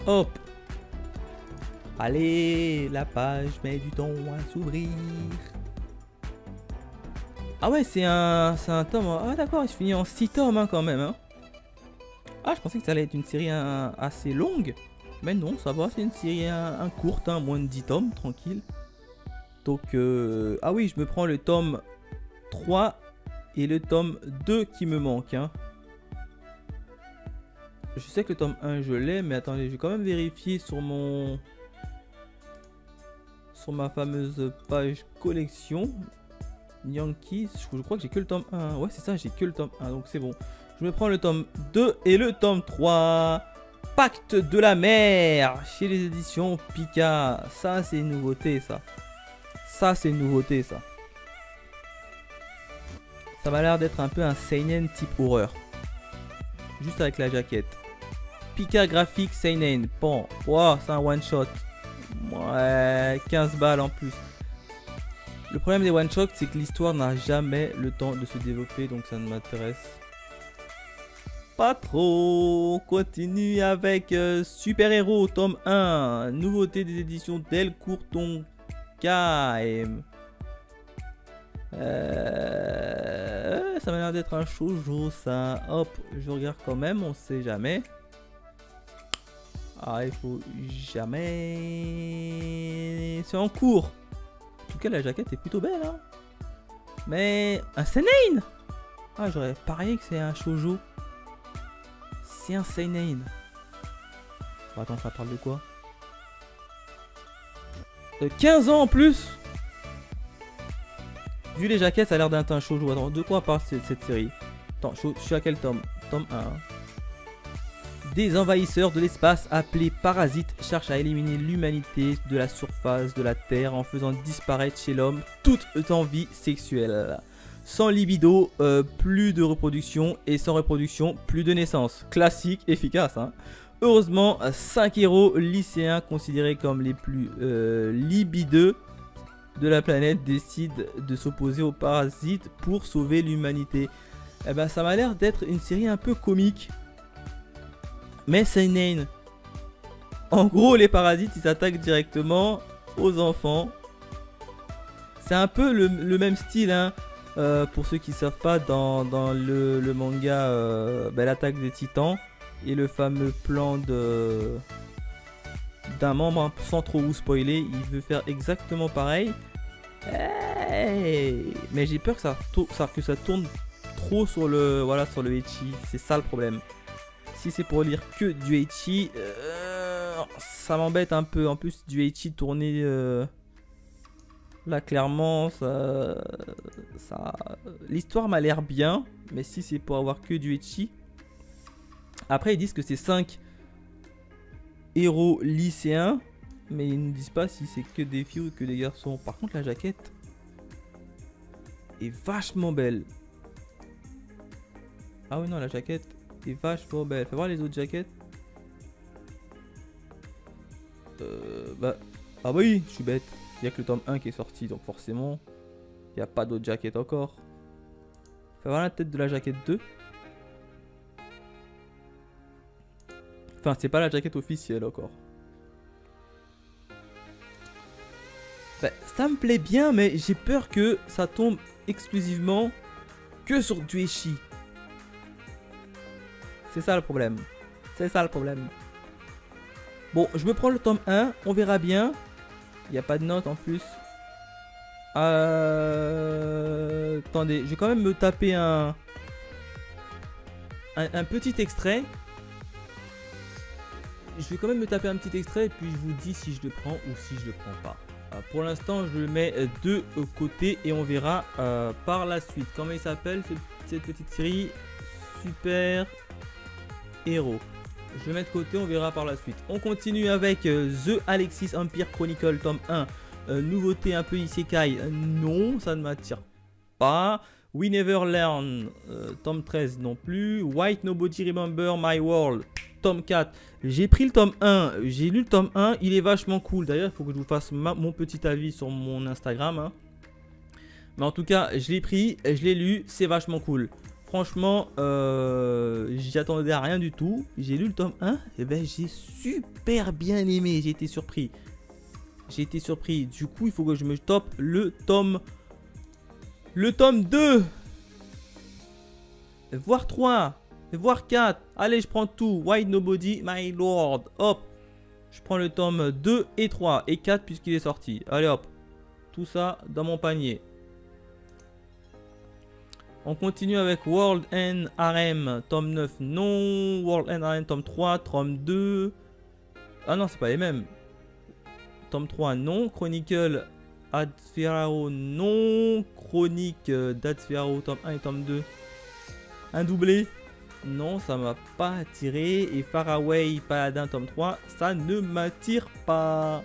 Hop. Allez, la page met du temps à s'ouvrir. Ah ouais, c'est un tome. Ah d'accord, il se finit en 6 tomes hein, quand même. Hein. Ah, je pensais que ça allait être une série assez longue. Mais non, ça va, c'est une série courte, hein, moins de 10 tomes, tranquille. Donc, ah oui, je me prends le tome 3 et le tome 2 qui me manque. Hein. Je sais que le tome 1 je l'ai, mais attendez, je vais quand même vérifier sur ma fameuse page collection. Yankees, je crois que j'ai que le tome 1. Ouais, c'est ça, j'ai que le tome 1, donc c'est bon. Je me prends le tome 2 et le tome 3. Pacte de la mer chez les éditions Pika. Ça, c'est une nouveauté, ça. Ça, c'est une nouveauté, ça. Ça m'a l'air d'être un peu un seinen type horreur. Juste avec la jaquette. Pika graphique seinen. Bon, wow, c'est un one shot. Ouais, 15 balles en plus. Le problème des one shots, c'est que l'histoire n'a jamais le temps de se développer, donc ça ne m'intéresse pas trop. On continue avec Super Héros tome 1. Nouveauté des éditions Delcourt Tonkaim. Ça m'a l'air d'être un shoujo ça. Hop, je regarde quand même, on sait jamais. Ah, il faut jamais. C'est en cours. En tout cas, la jaquette est plutôt belle. Hein. Mais un seinen. Ah, j'aurais parié que c'est un shoujo. C'est un seinen. Bon, attends, ça parle de quoi? 15 ans en plus. Vu les jaquettes, ça a l'air d'être un shoujo. Attends, de quoi parle cette série? Attends, je suis à quel tome? Tome 1. Des envahisseurs de l'espace appelés parasites cherchent à éliminer l'humanité de la surface de la Terre en faisant disparaître chez l'homme toute envie sexuelle. Sans libido, plus de reproduction et sans reproduction, plus de naissance. Classique, efficace. Hein. Heureusement, 5 héros lycéens considérés comme les plus libideux de la planète décident de s'opposer aux parasites pour sauver l'humanité. Eh ben, ça m'a l'air d'être une série un peu comique. Mais seinen. En gros, les parasites, ils s'attaquent directement aux enfants. C'est un peu le même style, hein. Pour ceux qui ne savent pas, dans le manga l'attaque des titans et le fameux plan d'un membre, hein, sans trop vous spoiler, il veut faire exactement pareil. Hey, mais j'ai peur que ça tourne trop sur le ecchi. C'est ça le problème. Si c'est pour lire que du ecchi, ça m'embête un peu. En plus, du ecchi tourné là, clairement, l'histoire m'a l'air bien. Mais si c'est pour avoir que du ecchi. Après, ils disent que c'est 5 héros lycéens. Mais ils ne disent pas si c'est que des filles ou que des garçons. Par contre, la jaquette est vachement belle. Ah oui, non, la jaquette est vachement belle. Fais voir les autres jaquettes. Ah oui, je suis bête. Il n'y a que le tome 1 qui est sorti. Donc forcément, il n'y a pas d'autres jaquettes encore. Fais voir la tête de la jaquette 2. Enfin, c'est pas la jaquette officielle encore. Ça me plaît bien, mais j'ai peur que ça tombe exclusivement que sur du ecchi. C'est ça le problème. C'est ça le problème. Bon, je me prends le tome 1. On verra bien. Il n'y a pas de note en plus. Attendez, je vais quand même me taper un petit extrait. Je vais quand même me taper un petit extrait et puis je vous dis si je le prends ou si je le prends pas. Pour l'instant, je le mets de côté et on verra par la suite. Comment il s'appelle cette petite série? Super Héros. Je le mets de côté, on verra par la suite. On continue avec The Alexis Empire Chronicle tome 1. Nouveauté un peu isekai. Non, ça ne m'attire pas. We Never Learn tome 13 non plus. White Nobody Remember My World tome 4. J'ai pris le tome 1. J'ai lu le tome 1. Il est vachement cool. D'ailleurs, il faut que je vous fasse mon petit avis sur mon Instagram. Hein. Mais en tout cas, je l'ai pris. Je l'ai lu. C'est vachement cool. Franchement, j'y attendais à rien du tout. J'ai lu le tome 1. Et ben, j'ai super bien aimé. J'ai été surpris. J'ai été surpris. Du coup, il faut que je me tope le tome 2. Voire 3. Voire 4. Allez, je prends tout. White Nobody, My Lord. Hop. Je prends le tome 2 et 3. Et 4 puisqu'il est sorti. Allez, hop. Tout ça dans mon panier. On continue avec World End Harem, tome 9, non. World End Harem, tome 3, tome 2. Ah non, c'est pas les mêmes. Tome 3, non. Chronicle Adfirao, non. Chronique d'Adfirao, tome 1 et tome 2. Un doublé. Non, ça m'a pas attiré. Et Faraway Paladin, tome 3, ça ne m'attire pas.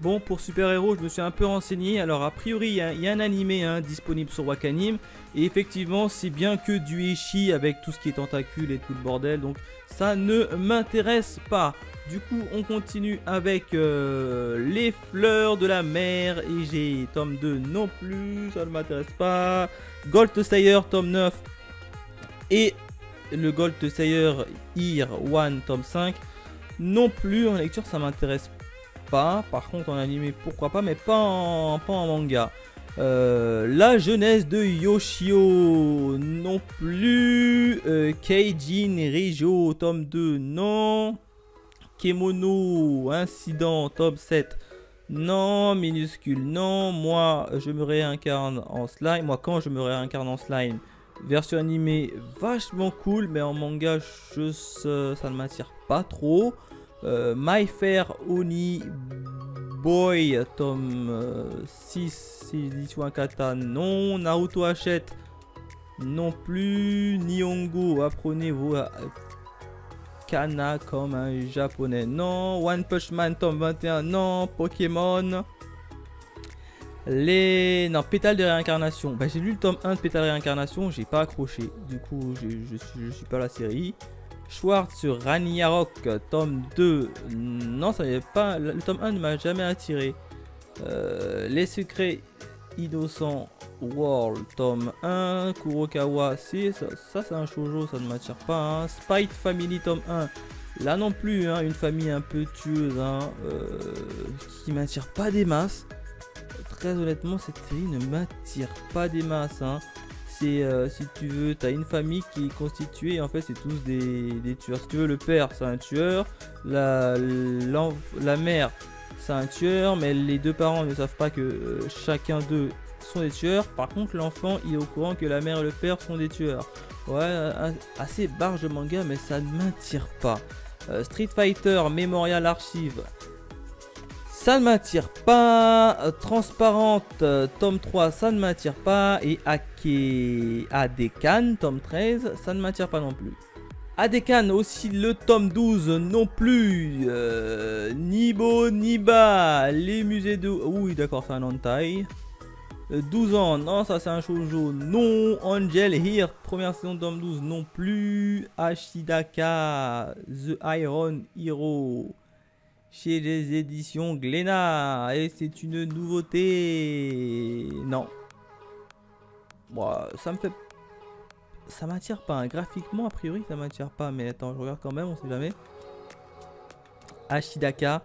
Bon, pour super-héros, je me suis un peu renseigné. Alors, a priori, il y a un animé disponible sur Wakanim. Et effectivement, c'est bien que du Eshi avec tout ce qui est tentacule et tout le bordel. Donc, ça ne m'intéresse pas. Du coup, on continue avec les fleurs de la mer. Et j'ai tome 2 non plus, ça ne m'intéresse pas. Gold Slayer, tome 9. Et le Gold Slayer Year 1, tome 5. Non plus, en lecture, ça m'intéresse pas. Par contre, en animé, pourquoi pas, mais pas en manga. La jeunesse de Yoshio, non plus. Keijin Rijo, tome 2, non. Kemono, incident, tome 7, non. Minuscule, non. Moi, je me réincarne en slime. Moi, quand je me réincarne en slime, version animée, vachement cool, mais en manga, ça ne m'attire pas trop. My Fair Oni Boy, tome 6, édition Akata, non. Naruto Hachette, non plus. Nihongo, apprenez vos kana comme un japonais, non. One Punch Man, tome 21, non. Pokémon. Non, Pétale de réincarnation. Bah, j'ai lu le tome 1 de Pétale de réincarnation, j'ai pas accroché. Du coup, je suis pas la série. Schwartz sur Ragnarok, tome 2. Non, ça n'avait pas. Le tome 1 ne m'a jamais attiré. Les secrets innocents World, tome 1. Kurokawa, ça c'est un shoujo, ça ne m'attire pas. Spite Family, tome 1. Là non plus, une famille un peu tueuse, qui m'attire pas des masses. Très honnêtement, cette série ne m'attire pas des masses. C'est, si tu veux, tu as une famille qui est constituée, en fait, c'est tous des tueurs. Si tu veux, le père, c'est un tueur. La mère, c'est un tueur, mais les deux parents ne savent pas que chacun d'eux sont des tueurs. Par contre, l'enfant, il est au courant que la mère et le père sont des tueurs. Ouais, assez barge de manga, mais ça ne m'attire pas. Street Fighter Memorial Archive, ça ne m'attire pas. Transparente, tome 3, ça ne m'attire pas. Et Adekan, tome 13, ça ne m'attire pas non plus. Adekan aussi, le tome 12 non plus. Nibo Niba, les musées de... Oui, d'accord, c'est un hentai. 12 ans, non, ça c'est un shoujo. Non. Angel Here, première saison, tome 12 non plus. Ashidaka, The Iron Hero, chez les éditions Glénat, et c'est une nouveauté. Non. Bon, ça m'attire pas. Graphiquement, a priori, ça m'attire pas. Mais attends, je regarde quand même, on sait jamais. Ashidaka,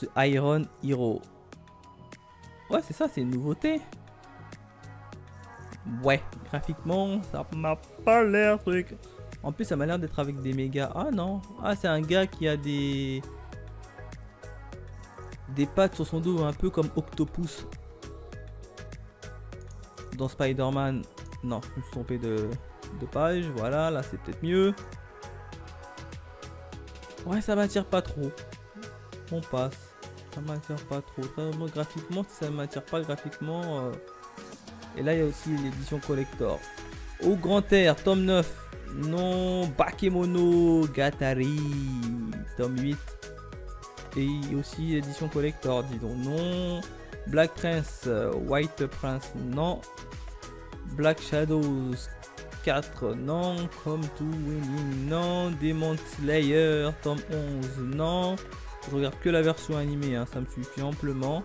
The Iron Hero. Ouais, c'est ça, c'est une nouveauté. Ouais, graphiquement, ça m'a pas l'air truc. En plus, ça m'a l'air d'être avec des méga. Ah non. Ah, c'est un gars qui a des pattes sur son dos, un peu comme Octopus dans Spider-Man. Non, je me suis trompé de page. Voilà, là c'est peut-être mieux. Ouais, ça m'attire pas trop. On passe. Ça m'attire pas trop. Graphiquement, si ça m'attire pas graphiquement. Et là, il y a aussi l'édition collector. Au grand air, tome 9. Non. Bakemono Gatari, tome 8. Et aussi l'édition collector, disons. Non. Black Prince, White Prince, non. Black Shadows 4, non. Come to Winning, non. Demon Slayer, tome 11, non. Je regarde que la version animée, ça me suffit amplement.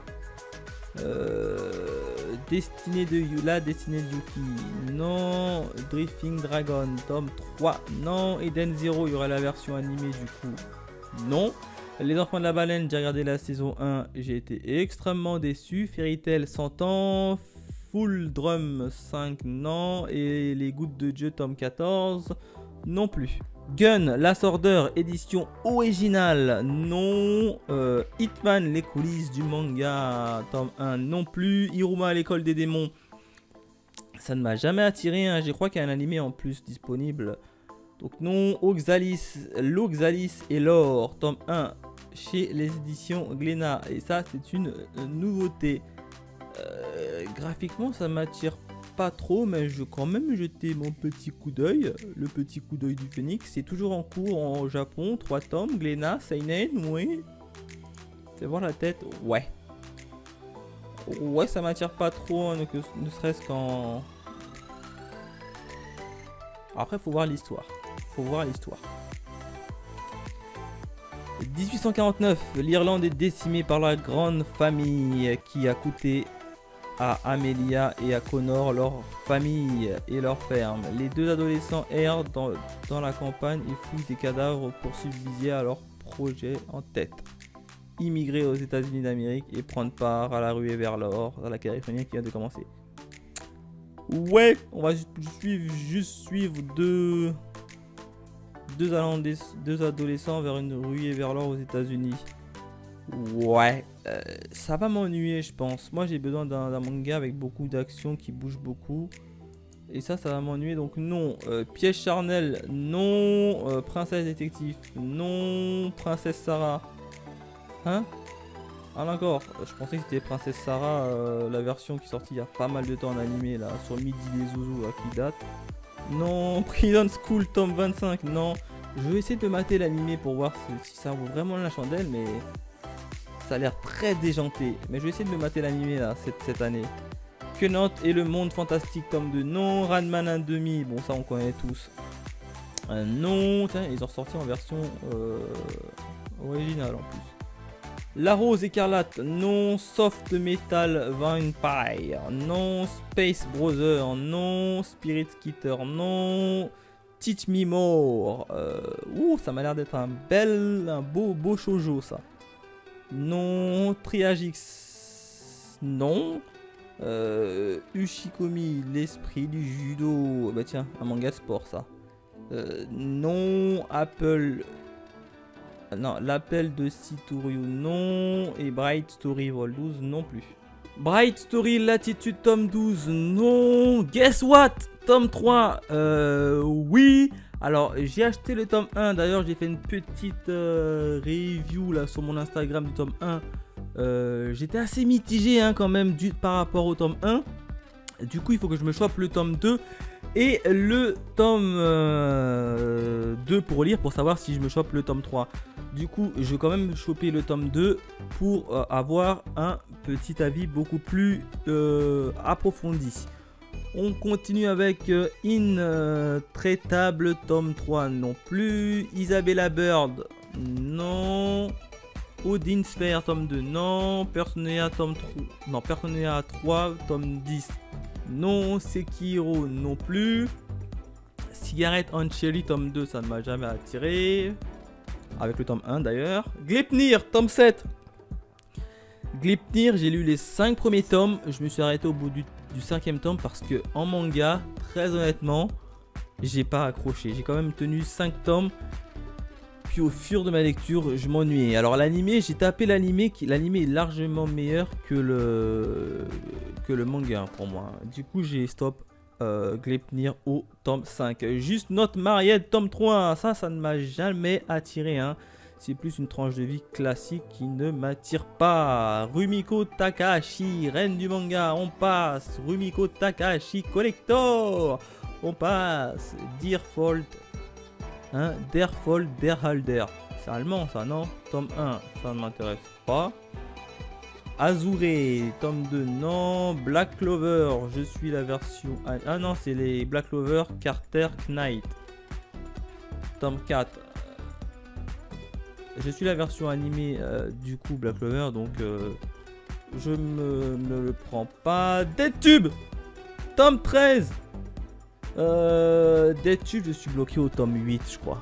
Destinée de Yula, Destinée de Yuki, non. Drifting Dragon, tome 3, non. Eden Zero, il y aura la version animée du coup, non. Les enfants de la baleine, j'ai regardé la saison 1, j'ai été extrêmement déçu. Fairy Tail 100 ans, Full Drum 5, non. Et les gouttes de Dieu, tome 14, non plus. Gun, Last Order, édition originale, non. Hitman, les coulisses du manga, tome 1, non plus. Iruma, l'école des démons, Ça ne m'a jamais attiré, hein. Je crois qu'il y a un animé en plus disponible. Donc non, l'Oxalis et l'or, tome 1, chez les éditions Glénat. Et ça, c'est une nouveauté. Graphiquement, ça m'attire pas trop, mais je vais quand même jeter mon petit coup d'œil. Le petit coup d'œil du Phénix. C'est toujours en cours en Japon, 3 tomes, Glénat, Seinen, oui. Fais voir la tête, ouais. Ouais, ça m'attire pas trop, hein, ne serait-ce qu'en... Après, faut voir l'histoire. Faut voir l'histoire. 1849, l'Irlande est décimée par la grande famille qui a coûté à Amelia et à Connor leur famille et leur ferme. Les deux adolescents errent dans la campagne et fouillent des cadavres pour subsister à leur projet en tête. Immigrer aux États-Unis d'Amérique et prendre part à la ruée vers l'or dans la Californie qui vient de commencer. Ouais, on va juste suivre deux adolescents vers une ruée vers l'or aux États-Unis. Ouais, ça va m'ennuyer, je pense. Moi, j'ai besoin d'un manga avec beaucoup d'action qui bouge beaucoup. Et ça va m'ennuyer. Donc, non. Piège charnel, non. Princesse détective, non. Princesse Sarah. Hein? Ah d'accord, je pensais que c'était Princesse Sarah, la version qui est sortie il y a pas mal de temps en animé là, sur Midi les Zouzous là, qui date. Non, Prison School tome 25, non. Je vais essayer de mater l'animé pour voir si ça vaut vraiment la chandelle, mais ça a l'air très déjanté. Mais je vais essayer de me mater l'animé là, cette année. Quenotte et le monde fantastique tome 2, non. Ranman 1,5, bon ça on connaît tous. Non, tiens, ils ont sorti en version originale en plus. La Rose écarlate, non. Soft Metal Vampire, non. Space Brother, non. Spirit Skitter, non. Teach Me More, ça m'a l'air d'être un beau shoujo ça. Non. Triagix, non. Ushikomi, l'esprit du judo, bah tiens, un manga de sport ça. Non. Apple... Non, l'appel de Sitouryu, non. Et Bright Story Vol 12, non plus. Bright Story Latitude, tome 12, non. Guess what? Tome 3, oui. Alors, j'ai acheté le tome 1. D'ailleurs, j'ai fait une petite review là sur mon Instagram du tome 1. J'étais assez mitigé hein, quand même par rapport au tome 1. Du coup, il faut que je me chope le tome 2 et le tome 2 pour lire, pour savoir si je me chope le tome 3. Du coup, je vais quand même choper le tome 2 pour avoir un petit avis beaucoup plus approfondi. On continue avec Intraitable tome 3 non plus. Isabella Bird, non. Odin Sphere tome 2, non. Personnea tome 3, non. Personnea 3 tome 10, non. Sekiro non plus. Cigarette on Cherry tome 2, ça ne m'a jamais attiré. Avec le tome 1 d'ailleurs. Gleipnir tome 7. Gleipnir, j'ai lu les 5 premiers tomes. Je me suis arrêté au bout du 5e tome parce que en manga, très honnêtement, j'ai pas accroché. J'ai quand même tenu 5 tomes. Puis au fur de ma lecture, je m'ennuyais. Alors l'animé, j'ai tapé l'animé. L'animé est largement meilleur que le manga pour moi. Du coup, j'ai stop Gleipnir au tome 5. Juste Note Mariette tome 3. Ça ne m'a jamais attiré. Hein. C'est plus une tranche de vie classique qui ne m'attire pas. Rumiko Takahashi, reine du manga, on passe. Rumiko Takahashi Collector, on passe. Deerfold, hein, Deerfold, Derhalder. C'est allemand ça, non? Tome 1, ça ne m'intéresse pas. Azure, tome 2, non. Black Clover, je suis la version... Ah non, c'est les Black Clover, Carter Knight. Tome 4. Je suis la version animée du coup Black Clover, donc je ne le prends pas. DeadTube tome 13. DeadTube, je suis bloqué au tome 8, je crois.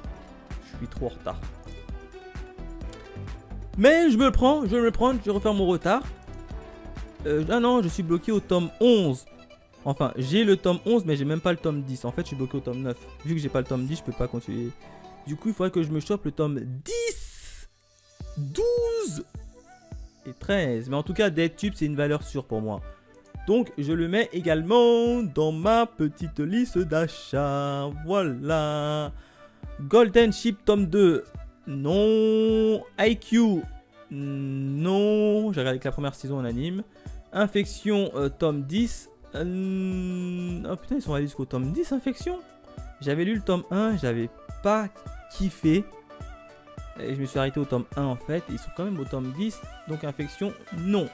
Je suis trop en retard. Mais je me le prends, je vais refaire mon retard. Ah non, je suis bloqué au tome 11. Enfin, j'ai le tome 11, mais j'ai même pas le tome 10. En fait, je suis bloqué au tome 9. Vu que j'ai pas le tome 10, je peux pas continuer. Du coup, il faudrait que je me chope le tome 10, 12 et 13. Mais en tout cas, DeadTube, c'est une valeur sûre pour moi. Donc je le mets également dans ma petite liste d'achat. Voilà. Golden Ship tome 2. Non. IQ. Non. J'ai regardé que la première saison en anime. Infection tome 10. Oh putain, ils sont allés jusqu'au tome 10, Infection. J'avais lu le tome 1, j'avais pas kiffé. Et je me suis arrêté au tome 1 en fait. Ils sont quand même au tome 10. Donc Infection, non.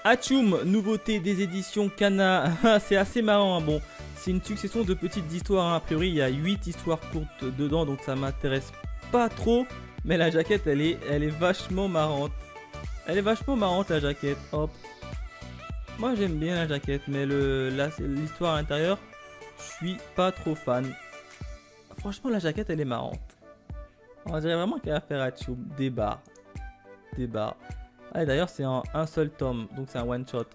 Hachoum, nouveauté des éditions Kana. C'est assez marrant, hein. Bon, c'est une succession de petites histoires, hein. A priori il y a 8 histoires courtes dedans, donc ça m'intéresse pas trop. Mais la jaquette elle est vachement marrante. Elle est vachement marrante la jaquette. Hop. Moi j'aime bien la jaquette, mais l'histoire à l'intérieur, je suis pas trop fan. Franchement la jaquette elle est marrante. On dirait vraiment qu'il y a affaire à Hachoum. Débat. Ah, d'ailleurs c'est un seul tome, donc c'est un one shot.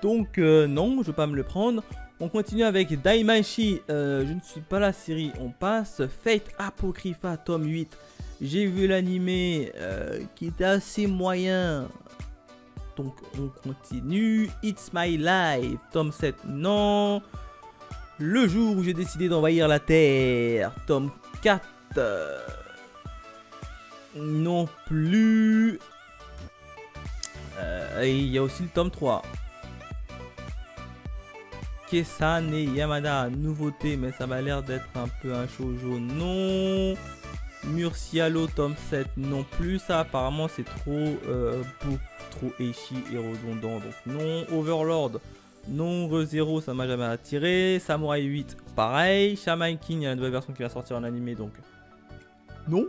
Donc non, je vais pas me le prendre. On continue avec Daimashi. Je ne suis pas la série, on passe. Fate Apocrypha tome 8. J'ai vu l'animé qui était assez moyen. Donc on continue. It's My Life tome 7. Non. Le jour où j'ai décidé d'envahir la Terre tome 4. Non plus. Et il y a aussi le tome 3. Kesane Yamada, nouveauté, mais ça m'a l'air d'être un peu un shoujo. Non. Murcialo tome 7 non plus. Ça apparemment c'est trop trop ecchi et redondant. Donc non. Overlord. Non. ReZero, ça m'a jamais attiré. Samurai 8 pareil. Shaman King, il y a une nouvelle version qui va sortir en animé, donc non.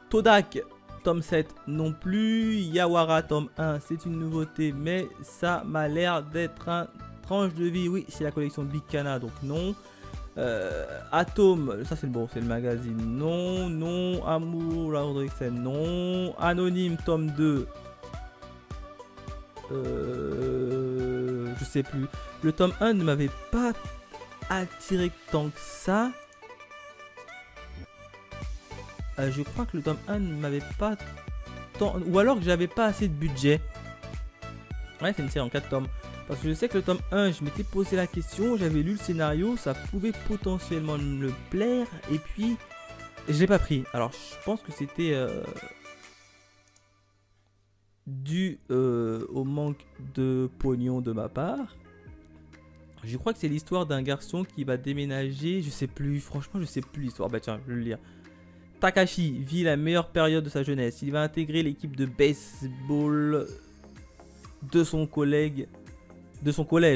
Todak tome 7 non plus. Yawara tome 1 c'est une nouveauté, mais ça m'a l'air d'être un tranche de vie. Oui, c'est la collection Big Kana, donc non. Atome, ça c'est bon, c'est le magazine. Non, non. Amour, la Rodriguez, non. Anonyme tome 2. Je sais plus. Le tome 1 ne m'avait pas attiré tant que ça. Je crois que le tome 1 ne m'avait pas tant... Ou alors que j'avais pas assez de budget. Ouais, c'est une série en 4 tomes. Parce que je sais que le tome 1, je m'étais posé la question, j'avais lu le scénario, ça pouvait potentiellement me plaire. Et puis, je l'ai pas pris. Alors, je pense que c'était dû au manque de pognon de ma part. Je crois que c'est l'histoire d'un garçon qui va déménager. Je sais plus, franchement, je sais plus l'histoire. Bah tiens, je vais le lire. Takashi vit la meilleure période de sa jeunesse. Il va intégrer l'équipe de baseball de son collège,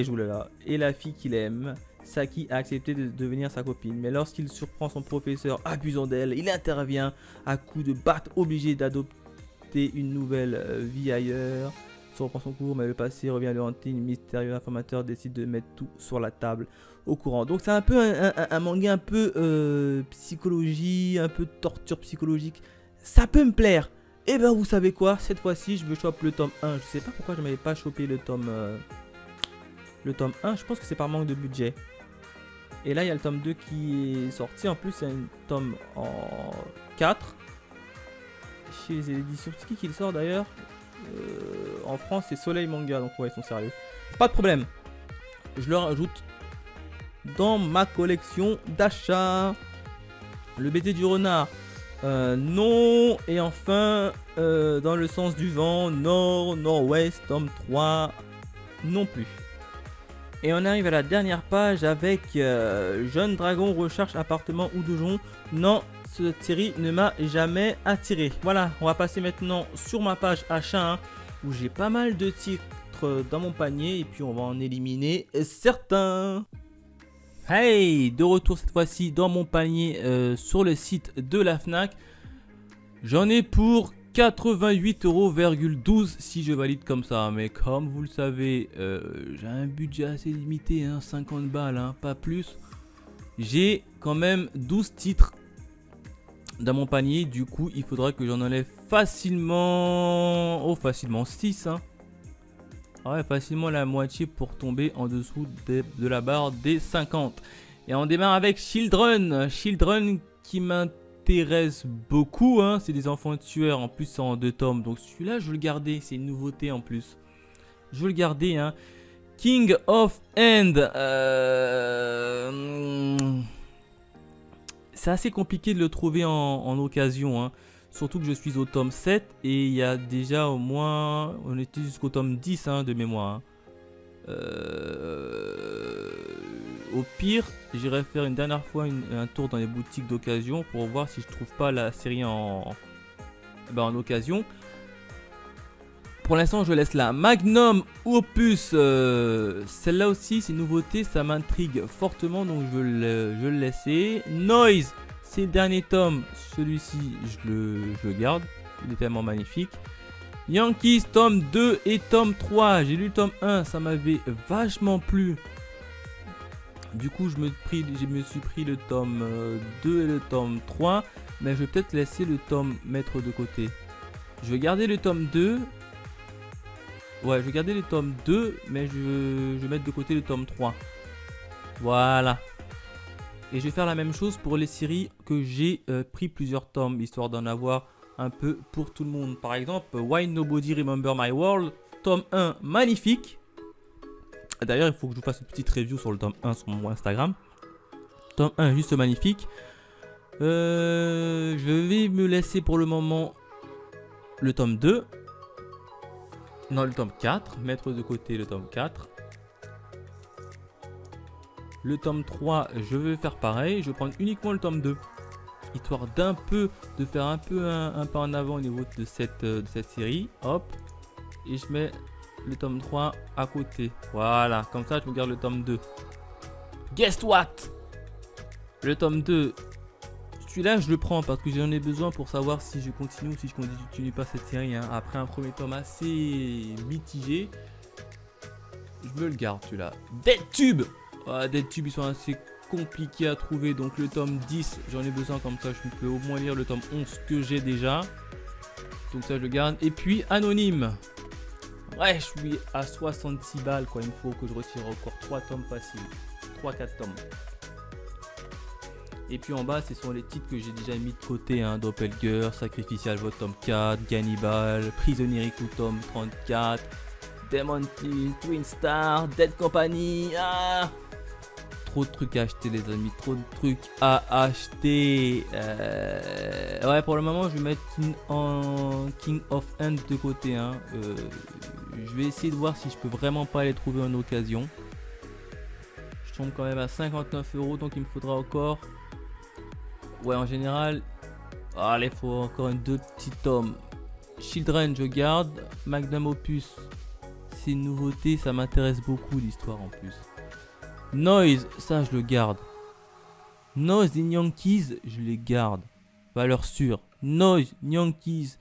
oulala, et la fille qu'il aime. Saki a accepté de devenir sa copine, mais lorsqu'il surprend son professeur abusant d'elle, il intervient à coups de batte, obligé d'adopter une nouvelle vie ailleurs. Ça reprend son cours, mais le passé revient le hanter. Un mystérieux informateur décide de mettre tout sur la table au courant. Donc c'est un peu un manga un peu psychologie, un peu torture psychologique. Ça peut me plaire. Et ben vous savez quoi, cette fois-ci je me chope le tome 1. Je sais pas pourquoi je m'avais pas chopé le tome 1. Je pense que c'est par manque de budget. Et là il y a le tome 2 qui est sorti. En plus c'est un tome en 4 chez les éditions. C'est qui le sort d'ailleurs? En France c'est Soleil Manga, donc ouais ils sont sérieux. Pas de problème. Je le rajoute dans ma collection d'achat. Le baiser du renard. Non. Et enfin dans le sens du vent, nord, nord-ouest, tome 3 non plus. Et on arrive à la dernière page avec Jeune Dragon recherche appartement ou donjon. Non, cette série ne m'a jamais attiré. Voilà, on va passer maintenant sur ma page achat, hein, où j'ai pas mal de titres dans mon panier et puis on va en éliminer certains. Hey, de retour cette fois-ci dans mon panier sur le site de la Fnac. J'en ai pour 88,12 € si je valide comme ça. Mais comme vous le savez, j'ai un budget assez limité, hein, 50 balles, hein, pas plus. J'ai quand même 12 titres dans mon panier. Du coup, il faudra que j'en enlève facilement... Oh, facilement 6, hein. Ouais, facilement la moitié pour tomber en dessous de la barre des 50. Et on démarre avec Children. Children qui m'intéresse beaucoup, hein. C'est des enfants tueurs, en plus c'est en 2 tomes. Donc celui-là je veux le garder, c'est une nouveauté en plus. Je veux le garder, hein. King of End. C'est assez compliqué de le trouver en occasion, hein. Surtout que je suis au tome 7 et il y a déjà au moins... On était jusqu'au tome 10 hein, de mémoire. Hein. Au pire, j'irai faire une dernière fois un tour dans les boutiques d'occasion pour voir si je trouve pas la série en occasion. Pour l'instant, je laisse là. Magnum Opus. Celle-là aussi, c'est une nouveauté. Ça m'intrigue fortement. Donc, je vais le laisser. Noise. C'est le dernier tome. Celui-ci, je le garde. Il est tellement magnifique. Yankees, tome 2 et tome 3. J'ai lu le tome 1. Ça m'avait vachement plu. Du coup, je me suis pris le tome 2 et le tome 3. Mais je vais peut-être laisser le tome mettre de côté. Je vais garder le tome 2. Ouais, je vais garder le tome 2, mais je vais mettre de côté le tome 3. Voilà. Et je vais faire la même chose pour les séries que j'ai pris plusieurs tomes, histoire d'en avoir un peu pour tout le monde. Par exemple, Why Nobody Remember My World, tome 1, magnifique. D'ailleurs, il faut que je vous fasse une petite review sur le tome 1 sur mon Instagram. Tome 1, juste magnifique. Je vais me laisser pour le moment le tome 2. Non, le tome 4, mettre de côté le tome 4. Le tome 3, je vais faire pareil, je vais prendre uniquement le tome 2. Histoire de faire un peu en avant au niveau de cette série. Hop, et je mets le tome 3 à côté. Voilà, comme ça je me garde le tome 2. Guess what? Le tome 2, celui-là je le prends parce que j'en ai besoin pour savoir si je continue ou si je continue pas cette série. Hein. Après un premier tome assez mitigé, je me le garde celui-là. DeadTube, DeadTube ils sont assez compliqués à trouver, donc le tome 10 j'en ai besoin, comme ça je peux au moins lire le tome 11 que j'ai déjà. Donc ça je le garde. Et puis Anonyme, ouais je suis à 66 balles quoi, il me faut que je retire encore 3 tomes faciles, 3-4 tomes. Et puis en bas, ce sont les titres que j'ai déjà mis de côté. Hein. Doppelganger, Sacrificial Vote tome 4, Cannibal, Prisonnier Riku tome 34, Demon Teen, Twin Star, Dead Company. Ah, trop de trucs à acheter les amis, trop de trucs à acheter. Ouais, pour le moment, je vais mettre King of End de côté. Hein. Je vais essayer de voir si je peux vraiment pas les trouver en occasion. Je tombe quand même à 59 €, donc il me faudra encore... Ouais, en général, allez, il faut encore deux petits tomes. Children, je garde. Magnum Opus, c'est une nouveauté, ça m'intéresse beaucoup l'histoire en plus. Noise, ça je le garde. Noise et Yankees, je les garde. Valeur sûre. Noise, Yankees,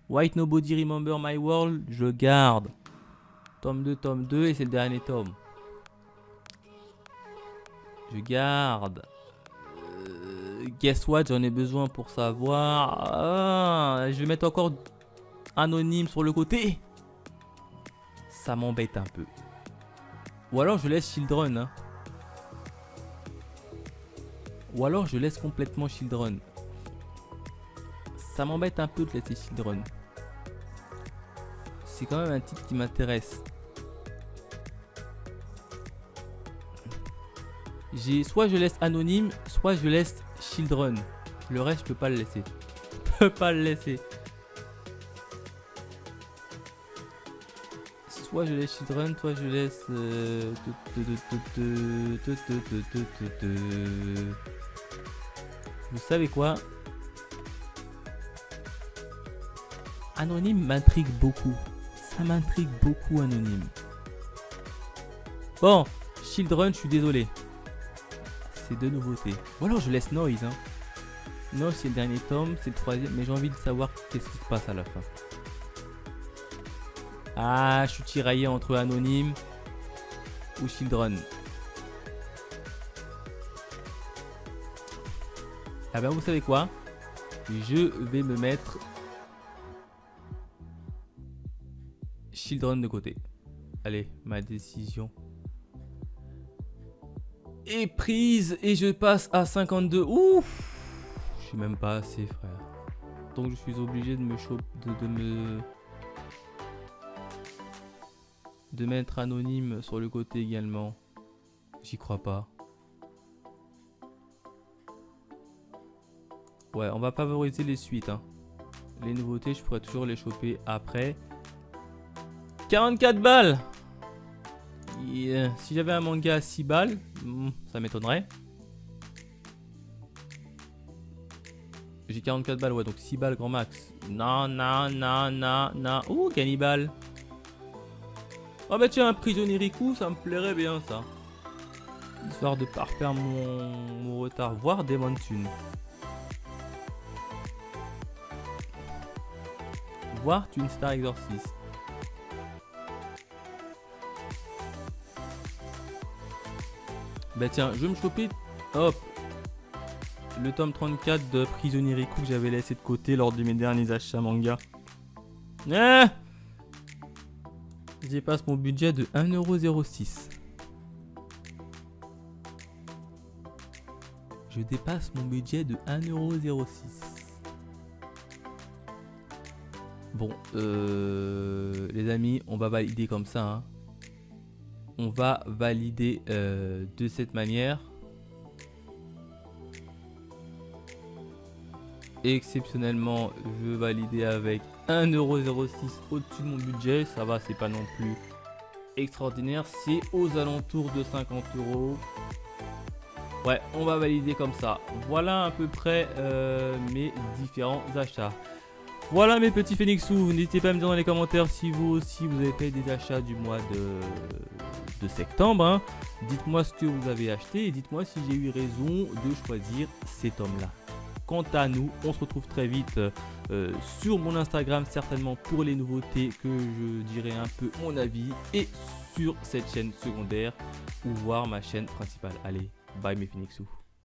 White Nobody Remember My World, je garde. Tome 2 et c'est le dernier tome. Je garde. Guess what, j'en ai besoin pour savoir. Ah, je vais mettre encore Anonyme sur le côté. Ça m'embête un peu. Ou alors je laisse Children. Hein. Ou alors je laisse complètement Children. Ça m'embête un peu de laisser Children. C'est quand même un titre qui m'intéresse. Soit je laisse Anonyme, soit je laisse Children. Le reste, je peux pas le laisser. Je peux pas le laisser. Soit je laisse Children, soit je laisse... Vous savez quoi? Anonyme m'intrigue beaucoup. Ça m'intrigue beaucoup, Anonyme. Bon, Children, je suis désolé. C'est deux nouveautés. Ou alors je laisse Noise. Hein. Noise, c'est le dernier tome, c'est le troisième, mais j'ai envie de savoir qu'est-ce qui se passe à la fin. Ah, je suis tiraillé entre Anonyme ou Children. Ah ben vous savez quoi? Je vais me mettre Children de côté. Allez, ma décision est prise et je passe à 52. Ouf, je suis même pas assez, frère. Donc je suis obligé de me de mettre anonyme sur le côté également. J'y crois pas. Ouais, on va favoriser les suites. Hein. Les nouveautés, je pourrais toujours les choper après. 44 balles. Si j'avais un manga à 6 balles, ça m'étonnerait. J'ai 44 balles, ouais, donc 6 balles grand max. Non, non, non, non, non. Ouh, cannibale. Oh bah tiens, un prisonnier Riku, ça me plairait bien ça. Histoire de pas refaire mon retard, voire des Montunes. Voire Twin Star Exorcist. Bah tiens, je vais me choper, hop, le tome 34 de Prisonnier Riku que j'avais laissé de côté lors de mes derniers achats manga. Ah, je dépasse mon budget de 1,06 €. Je dépasse mon budget de 1,06 €. Bon, les amis, on va valider comme ça. Hein. On va valider de cette manière. Exceptionnellement, je vais valider avec 1,06 € au-dessus de mon budget. Ça va, c'est pas non plus extraordinaire. C'est aux alentours de 50 €. Ouais, on va valider comme ça. Voilà à peu près mes différents achats. Voilà mes petits Phoenixous, n'hésitez pas à me dire dans les commentaires si vous aussi vous avez fait des achats du mois de septembre. Hein. Dites-moi ce que vous avez acheté et dites-moi si j'ai eu raison de choisir ces tomes-là. Quant à nous, on se retrouve très vite sur mon Instagram, certainement pour les nouveautés que je dirai un peu mon avis, et sur cette chaîne secondaire ou voir ma chaîne principale. Allez, bye mes Phoenixous.